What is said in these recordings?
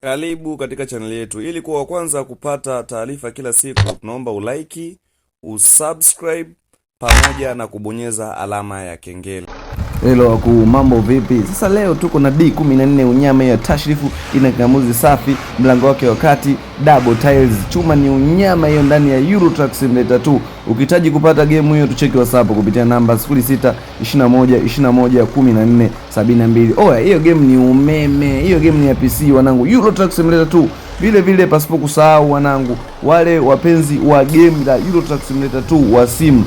Karibu katika channel yetu. Ili kuwa wa kwanza kupata taarifa kila siku, tunaomba ulike, usubscribe pamoja na kubonyeza alama ya kengele. Hello waku, mambo vipi? Sasa leo tuko na D14 unyama ya tashrifu, ina kinamuzi safi, mlango wake wakati, double tiles, chuma ni unyama hiyo ndani ya Euro Truck Simulator 2. Ukihitaji kupata game hiyo tucheki WhatsApp kupitia namba 0621211472. Oya, hiyo game ni umeme, hiyo game ni ya PC wanangu, Euro Truck Simulator 2. Vile vile pasipo kusahau wanangu, wale wapenzi wa game la Euro Truck Simulator 2 wa simu,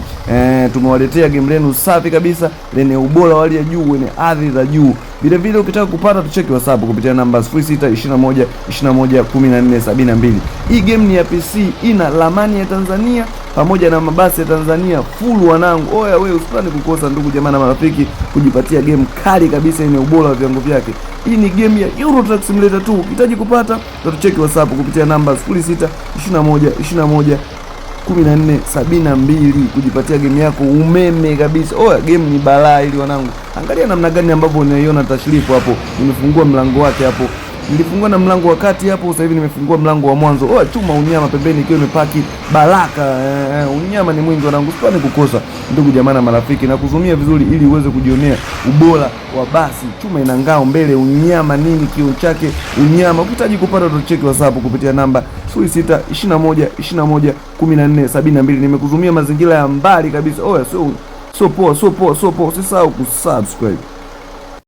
tumewaletea game lenu safi kabisa lenye ubora wa hali ya juu, wenye hadhi za juu. Vile vile ukitaka kupata tucheki WhatsApp kupitia namba 0621211472. Hii game ni ya PC, ina ramani ya Tanzania pamoja na mabasi ya Tanzania full wanangu. Oya wewe usipani kukosa ndugu jamaa na marafiki kujipatia game kali kabisa yenye ubora wa viwango vyake. Hii ni game ya Euro Truck Simulator 2. Ukihitaji kupata tucheki WhatsApp kupitia namba 0621211472 kujipatia game yako umeme kabisa. Oya, game ni balaa hili wanangu. Angalia namna gani ambavyo unaiona tashrifu hapo. Nimefungua mlango wake hapo. Nilifungua na mlango wa kati hapo, sasa hivi nimefungua mlango wa mwanzo. Oya, chuma unyama pembeni ikiwa imepaki baraka. Unyama ni mwingi wanangu, sipani kukosa ndugu jamaa na marafiki, na kuzumia vizuri ili uweze kujionea ubora wa basi. Chuma ina ngao mbele, unyama nini kio chake unyama. Ukihitaji kupata tucheki WhatsApp kupitia namba 0621211472. Nimekuzumia mazingira ya mbali kabisa. Oya, so poa. Usisahau kusubscribe.